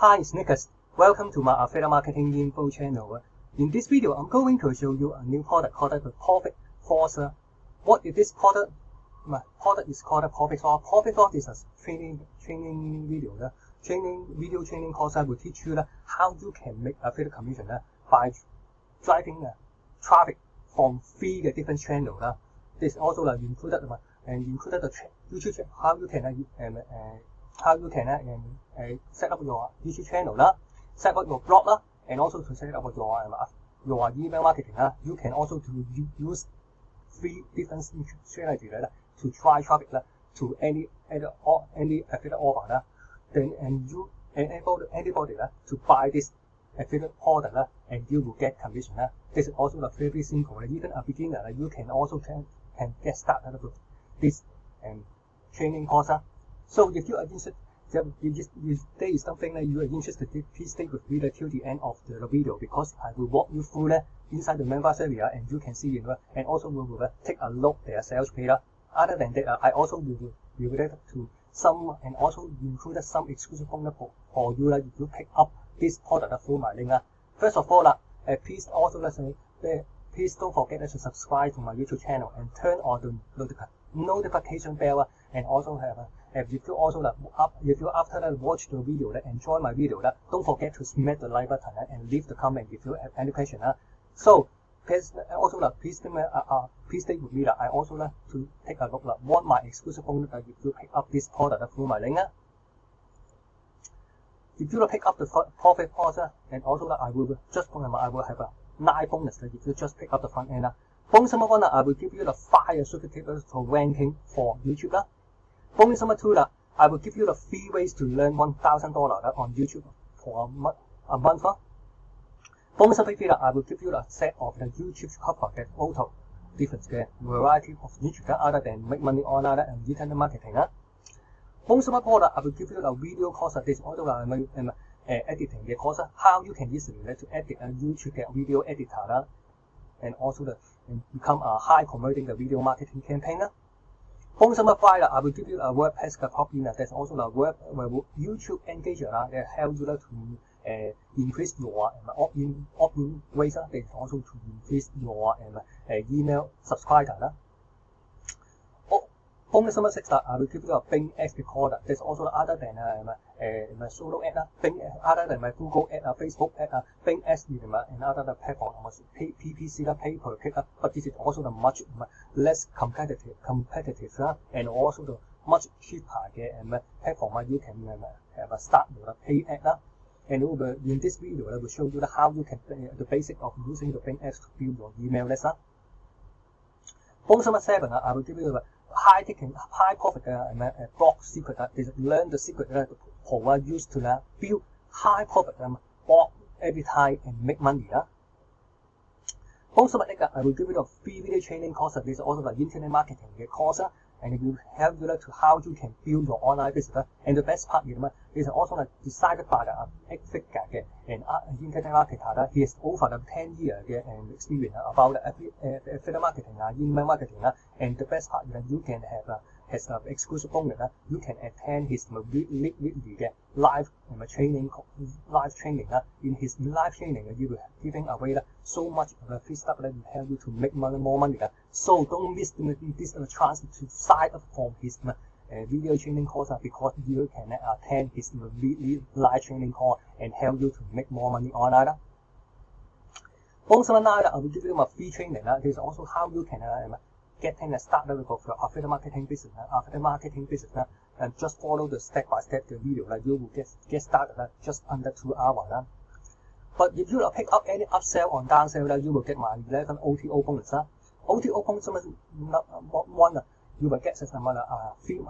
Hi, it's Nicholas. Welcome to my affiliate marketing info channel. In this video, I'm going to show you a new product called the Profit Force. What is this product? My product is called a Profit Force. Profit Force is a training video. Video training course will teach you how you can make affiliate commission by driving traffic from free different channels. This also included the YouTube channel, how you can set up your YouTube channel, set up your blog, and also to set up your email marketing. You can also use three different strategies to drive traffic to any affiliate offer. And you enable anybody to buy this affiliate product and you will get commission. This is also very simple. Even a beginner, you can also can get started with this training course. So if you are interested, if there is something that you are interested in, please stay with me till the end of the video, because I will walk you through inside the members area and you can see it, and also we will take a look at their sales page. Other than that, I also will relate to some and also include some exclusive bonus for you if you pick up this product through my link. First of all, please also please don't forget to subscribe to my YouTube channel and turn on the notification bell, and also if you after watch the video enjoy my video, don't forget to smash the like button and leave the comment if you have any question. So please also please stay with me. I also to take a look what my exclusive bonus if you pick up this product through my link. If you pick up the Profit Force, and also I will have a 9 bonus if you just pick up the front end. Bonus number 1, I will give you the 5 super tips for ranking for YouTube. Bonus number 2, I will give you the 3 ways to learn $1,000 on YouTube for a month. Bonus number 3, I will give you a set of the YouTube cover that auto different variety of niche other than make money online and internet marketing. Bonus number 4, I will give you a video course. This also editing course, how you can easily to edit a YouTube video editor and also become a high converting video marketing campaign. Bonus number 5, I will give you a WordPress copy. That's also a YouTube engager that helps you to increase your opt-in rates. That's also to increase your email subscriber. Bonus number 6, I will give you a Bing Ads Recorder. That's also other than my solo ad, Bing, other than my Google ad, Facebook ad, Bing Ads and other platforms, PPC, pay per click. But this is also the much less competitive, and also the much cheaper platform. You can have a start with a pay ad. And in this video, I will show you how you can the basic of using the Bing Ads to build your email list. Bonus number 7, I will give you a high profit blog secret. Is learn the secret for use to build high profit blog every time and make money. Also, I will give you a free video training course. This is also the internet marketing course, and it will help you to how you can build your online business. And the best part is also decided by the figure and internet marketer. He has over 10 years experience about affiliate marketing, email marketing, and the best part is you can have has an exclusive bonus. You can attend his weekly live training. In his live training, you will giving away so much free stuff that will help you to make more money. So don't miss this chance to sign up for his video training course, because you can attend his weekly live training course and help you to make more money online. Bonus number 9, I will give you a free training. This is also how you can getting started with your affiliate marketing business. And just follow the step-by-step video. You will get started just under 2 hours. But if you pick up any upsell or downsell, you will get my 11 OTO bonus. OTO bonus number 1, you will get some free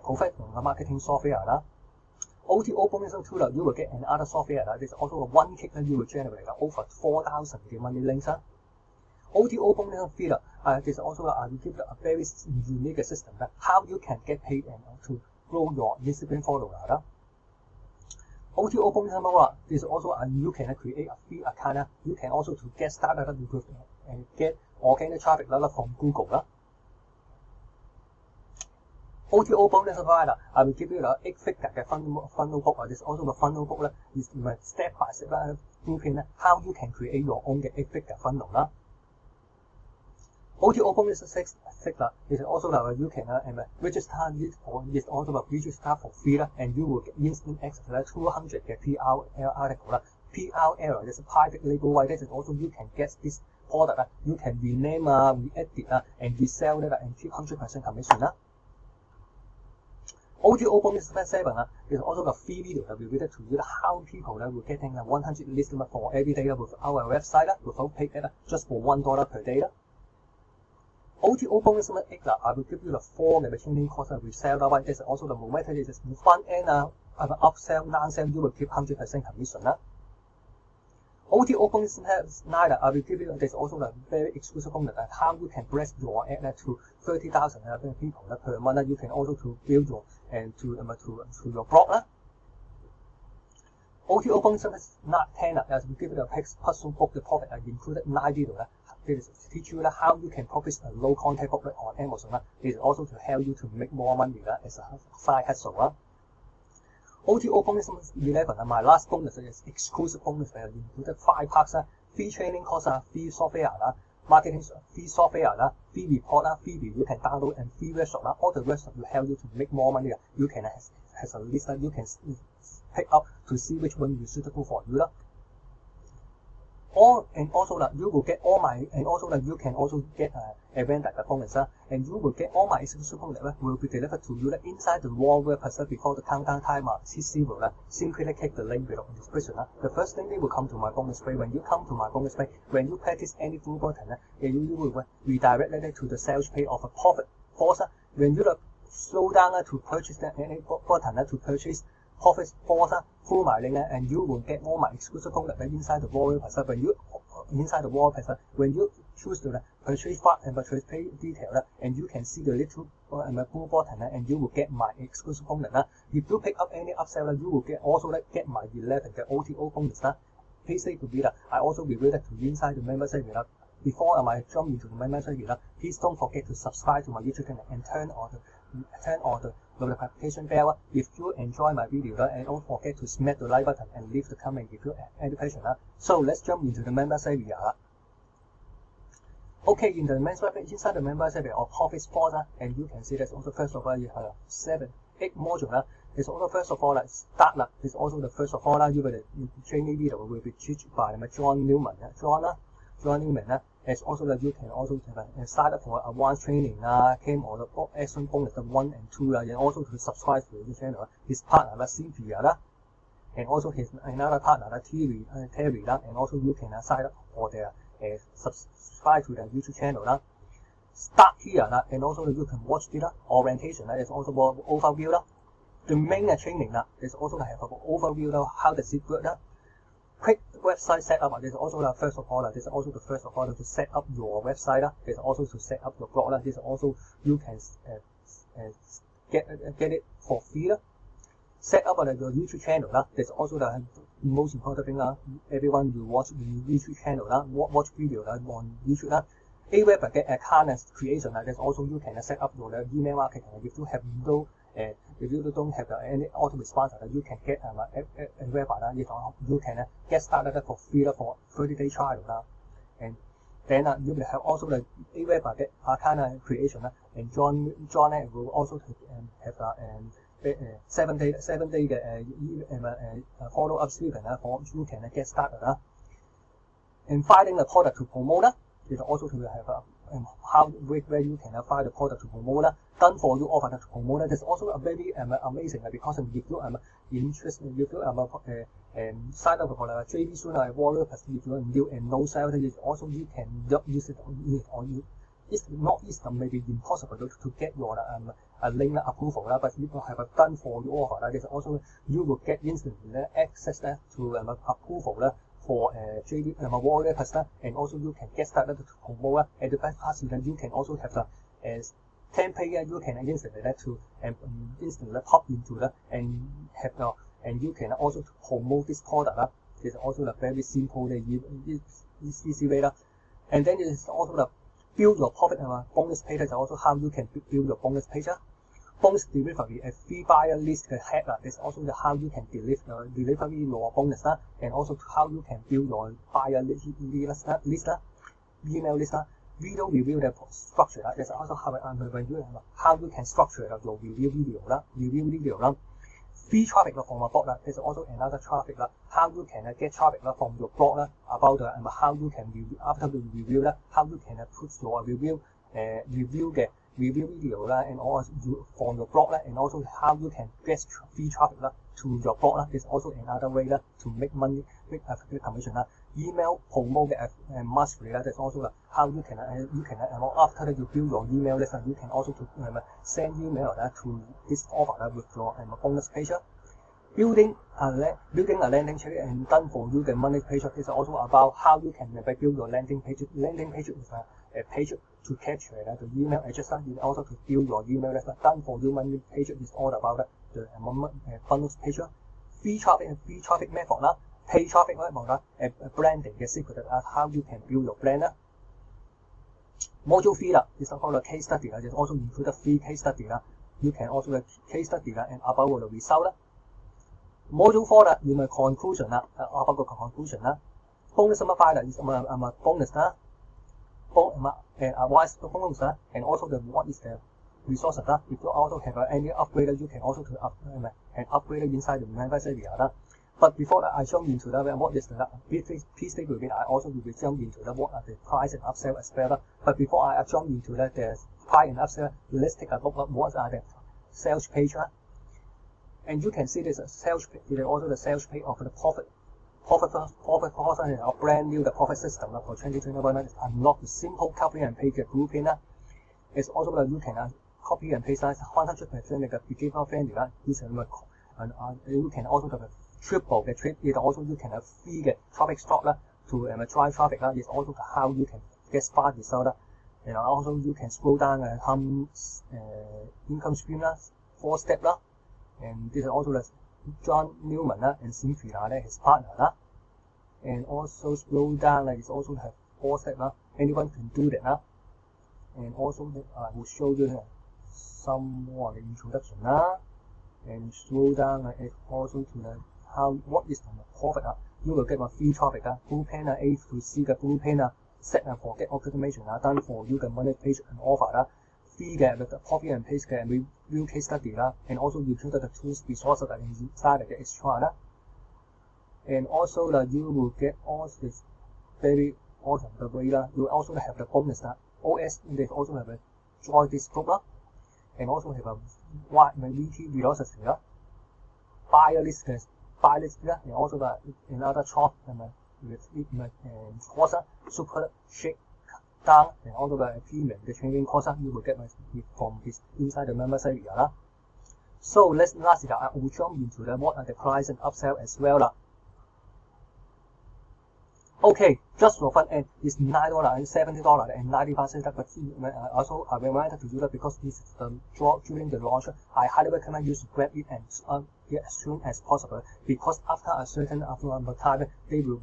professional marketing software. OTO bonus 2, you will get another software. There's also a 1 click you will generate over 4,000 money links. OTO bonus 3, this also I will give you a very unique system how you can get paid and to grow your Instagram follower. OTO bonus number 1, this also you can create a free account. You can also to get started with and get organic traffic from Google. OTO bonus provider, I will give you the 8-figure 嘅 funnel book， 或者 also 個 funnel book 咧，唔係 step by step 啦，影片咧 how you can create your own 嘅 8-figure funnel 啦。OTO bonus 6 啦 is also that you can register it for is also register for free 啦 ，and you will get instant access 咧200嘅 PRL article 啦。PRL is a private label way. That is also you can get this product. You can rename, re-edit, and resell it and keep 100% commission. OTO bonus 7 is also a free video that will read to you how people will getting 100 listings for every day with our website without pay just for $1 per day. OTO bonus 8 I will give you the 4 training course that we sell. That is also the moment it is front end, upsell, downsell, you will keep 100% commission. OTO bonus 9 I will give you there's also a very exclusive bonus how you can blast your ad to 30,000 people per month. You can also to build your and to your blog. OTO bonus 10 I will give you a personal book the profit included 9 video. This is to teach you how you can publish a low content book on Amazon. It is also to help you to make more money as a side hustle. OTO bonus 11 my last bonus is exclusive bonus that included 5 parts, free training course, free software, marketing free software, free report, freebie you can download, and free workshop. All the workshop will help you to make more money. You can has a list that you can pick up to see which one is suitable for you. And also that you will get all my, and also that you can also get event bonus, and you will get all my exclusive bonus will be delivered to you inside the raw website before the countdown timer hits 0. Simply click the link below in the description. The first thing they will come to my bonus page. When you come to my bonus page, when you practice any full button, you will redirect to the sales page of a profit force. When you slow down to purchase any button to purchase profit force through my link, and you will get all my exclusive bonus inside the raw website. When you inside the wall website, when you choose the purchase part and purchase pay detail, and you can see the little blue button, and you will get my exclusive bonus. If you pick up any upsell, you will also get my 11 the OTO bonus. Please stay to be I also reveal that to you inside the membership. Before I jump into the membership, please don't forget to subscribe to my YouTube channel and turn on the notification bell if you enjoy my video, and don't forget to smash the like button and leave the comment if you have any question. So let's jump into the membership area. Okay, in the membership inside the membership area or profit force, and you can see that also first of all you have 8 modules. It's also first of all start. It's also the first of all you will the training video will be taught by John Newman. John Newman. It's also that you can also sign up for advanced training, came on the action bonus 1 and 2, and also to subscribe to the channel. His partner Cynthia, and also his another partner Terry, and also you can sign up for their subscribe to their YouTube channel. Start here, and also you can watch the orientation. It's also overview. The main training is also have an overview how does it work. Quick website setup. This is also the first of all. This is also the first of all to set up your website. This is also to set up your blog. This is also you can get it for free. Set up your YouTube channel. This is also the most important thing. Everyone will watch the YouTube channel. Watch video on YouTube. A web account creation. This also you can set up your email marketing. If you have no if you don't have any auto-response, you can get a web. You can get started for free for 30-day trial. And then you will have also the a web account creation. And John will also have 7-day follow-up script for you can get started. And finding the product to promote is also to have how where you can find the product to promote. Done for you offer to promote. That's also a very amazing because if you interested, if you sign up for the JD soon, Warrior Plus, if you are new and no sales, also you can use it on you. It's not maybe impossible to get your a link approval, but if you have a done for you offer, that is also you will get instantly access to approval for JD Warrior Plus, and also you can get started to promote. And the best part is that you can also have the 10 page you can instantly instantly pop into and have and you can also promote this product. It's also a very simple easy way. And then it is also the build your profit bonus page. That's also how you can build your bonus page. bonus delivery, a free buyer list 嘅 hack 啦。This also the how you can deliver your bonus 啦 ，and also how you can build your buyer list 啦 ，email list 啦。Video review 嘅 structure 啦，其實 also how you can structure your review video 啦，free traffic 啦 from a blog 啦，其實 also another traffic 啦。How you can get traffic 啦 from your blog 啦 ，about how you can review after the review 啦 ，how you can put your review review video 啦 ，and also from your blog 啦 ，and also how you can get free traffic 啦 to your blog 啦，is also another way 啦 to make money make commission 啦。Email promote 嘅mastery 啦， that's also 啦 how you can after you build your email list, you can also to send email 啦 to this offer 啦 with your bonus page 啦。Building a landing page and done for you 嘅 money page is also about how you can build your landing page. Landing page is a page to capture the email address and also to build your email list. Done for you money page is all about the bonus page. Free traffic method 啦 ，pay traffic method 啦，branding 嘅 secret how you can build your brand 啦。Module 3啦 is about the case study 啦， is also include free case study 啦。You can also the case study 啦 and about the result 啦。Module 4啦，要咪 conclusion 啦 ，about 個 conclusion 啦。Bonus number 5啦 is bonus 啦，advice bonus 啦 ，and also the what is the resources 啦。If you also have any upgrade, you can also to upgrade inside the member area 啦。But before that, I jump into that what is the please stay with me. I also will jump into the what are the price and upsell as well. But before I jump into that, the price and upsell, let's take a look at what are the sales page. And you can see this sales page, also the sales page of the profit of brand new the profit system for 2021 is unlock the simple copy and paste blueprint. It's also that you can copy and paste 100% 嘅 beginner friendly 啦， and you can also have triple 嘅 trade， 亦 also you can have free 嘅 traffic stock 啦 to drive traffic 啦， is also how you can get fast result 啦。And also you can scroll down income stream 啦 ，4 step 啦。And this is also the John Newman and Cynthia his partner and also scroll down it's also have 4 steps anyone can do that and also I will show you some more the introduction and scroll down also to the what is the profit you will get a free traffic blueprint A to C 嘅 blueprint set for get automation done for you 嘅 money page and offer free 嘅 copy and paste 嘅 review case study 啦 ，and also you include the tools resources that inside 嘅 extra 啦 ，and also you will get all this very awesome 嘅 way 啦 ，you also have the bonus 啦 ，OS they also have a join this group 啦 ，and also have a wide VT resources 啦 ，buyer list 嘅 buyer list 啦 ，and also another chart 係咪 with course super shake down and also the premium the training course you will get from this inside the members area. So lastly I will jump into the what are the price and upsell as well. Okay, just for fun, and it's $9 and $70 and 95 cents. But also I reminded to you that because this is the during the launch, I highly recommend you to grab it and get as soon as possible. Because after a certain amount of time, they will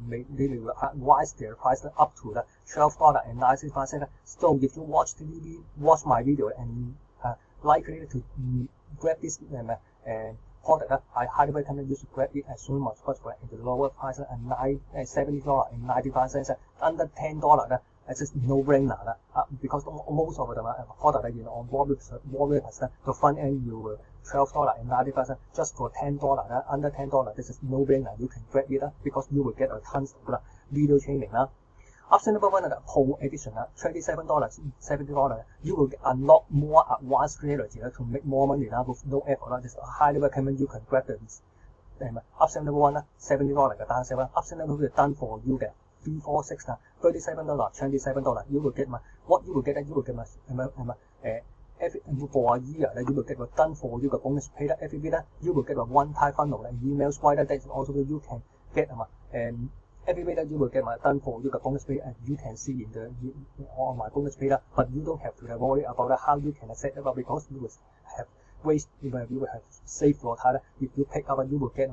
rise their price up to the $12 and 95 cents. So if you watch my video and likely to grab this product, I highly recommend you to grab it as soon as possible at the lower price and $70 and 95 cents. Under $10, it's just no-brainer because most of the product on WordPress, the front end you will $12 and 95 cents just for $10. Under $10, this is no-brainer. You can grab it because you will get a tons of video training. Option number 1 Pro Edition, $27, $70. You will unlock more advanced strategy to make more money with no effort. This I highly recommend you can grab this. Option number 1 $70 嘅單 sale. Option number 2 done for you 嘅 346 $37, $27. You will get what you will get. You will get for a year you will get a done for you 嘅 bonus pay every week. You will get a one-time funnel email swipe that also you can get and every way that you will get my done for you the bonus pay and you can see in the on my bonus pay but you don't have to worry about how you can set it up because you will have waste you will have save your time if you pick up you will get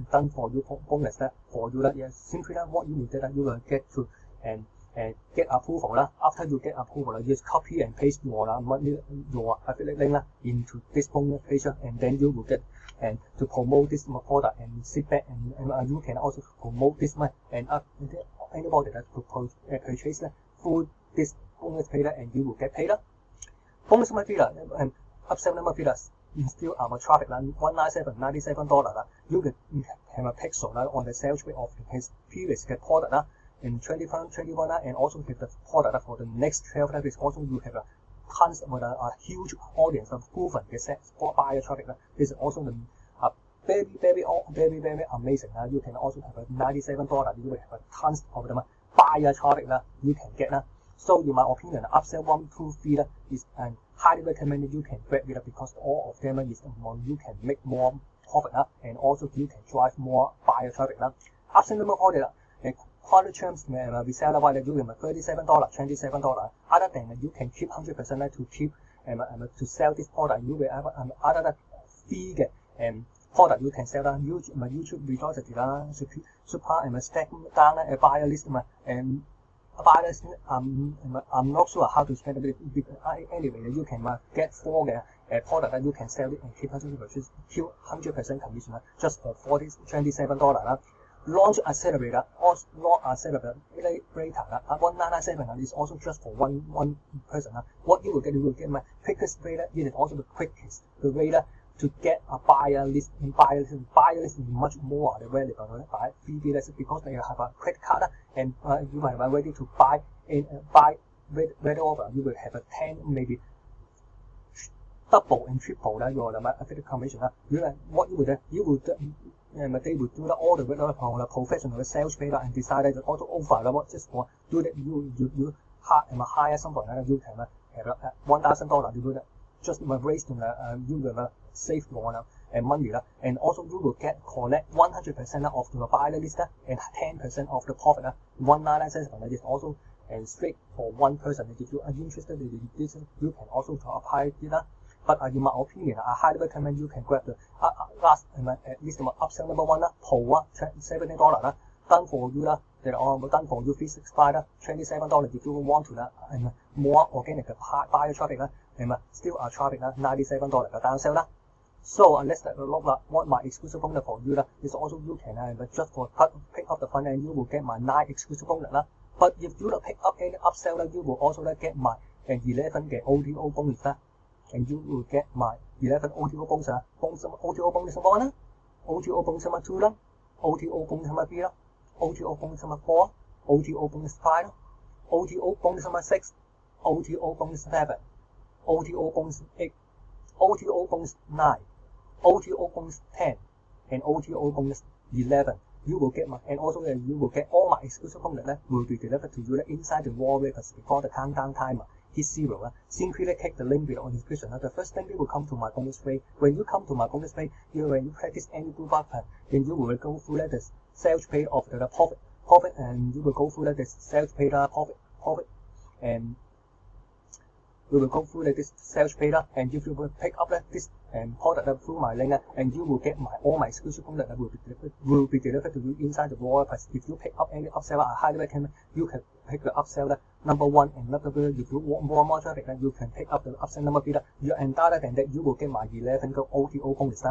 done for you bonus for you simply what you will get you will get to and get approval 啦。After you get approval 啦， you just copy and paste your affiliate link 啦 into this bonus page, and then you will get and to promote this product and sit back and you can also promote this one and anybody that purchase through this bonus page and you will get paid. Bonus number 3 and upsell number 3 still our traffic $197 you can have a pixel on the sales rate of his previous product in 2021 and also with the product for the next 12 months. Also you have a tons of a huge audience of proven buyer traffic. This is also the very amazing. You can also have a $97. You will have a tons of them buyer traffic you can get. So in my opinion, upsell 1, 2, 3 is highly recommended. You can grab it because all of them is you can make more profit and also you can drive more buyer traffic. Upsell number 4 quality terms reseller while you have $37, $27. Other than you can keep 100% to keep to sell this product. You will have other fee product you can sell YouTube resources super stack down a buyer list and buyer list. I'm not sure how to spend it. Anyway, you can get 4 product that you can sell it and keep 100% commission just for $27. Launch accelerator or launch accelerator $197 is also just for one person. What you will get my quickest rate. It is also the quickest rate to get a buyer list. Buyer list is much more available by freebie list because they have a credit card and you are ready to buy right over. You will have a 10 maybe double and triple your affiliate commission. What you will do, they will do all the professional sales page and decide to also offer just for do that you hire somebody you can have $1,000 you do that just raise you will save your money and also you will collect 100% of the buyer list and 10% of the profit. $197 is also and straight for one person. If you are interested in this, you can also apply it. But in my opinion, I highly recommend you can grab the last at least upsell number 1 Pro $70 done for you that are done for you $365 $27 if you want to more organic buyer traffic and still traffic $97 downsell. So let's look at what my exclusive bonus for you is. Also you can just for pick up the fund and you will get my 9 exclusive bonus. But if you don't pick up any upsell, you will also get my 11 OTO bonus. And you will get my 11 OTO bonus. OTO bonus number 1, OTO bonus number 2, OTO bonus number 3, OTO bonus number 4, OTO bonus 5, OTO bonus number 6, OTO bonus 7, OTO bonus 8, OTO bonus 9, OTO bonus 10, and OTO bonus 11. You will get and also you will get all my exclusive bonus will be delivered to you inside the raw records before the countdown timer hits 0. Simply click the link below in the description. The first thing you will come to my bonus page. When you come to my bonus page, when you practice any blue button, then you will go through the sales page of the profit, and you will go through the sales page profit, and we will go through this sales page and if you will pick up this product through my link and you will get all my exclusive bonus that will be delivered to you inside the raw price. If you pick up any upsell, I highly recommend you can pick the upsell number 1 and number 2. If you want more traffic, you can pick up the upsell number 3. And other than that, you will get my 11 OTO bonus.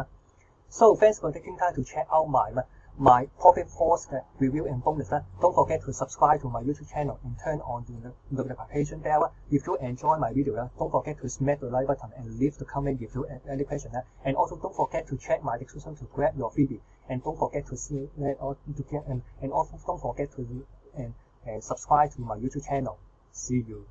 So thanks for taking time to check out my profit force review and bonus. Don't forget to subscribe to my YouTube channel and turn on the notification bell. If you enjoy my video, don't forget to smash the like button and leave the comment if you have any question. And also don't forget to check my description to grab your freebie. And don't forget to see and also don't forget to subscribe to my YouTube channel. See you.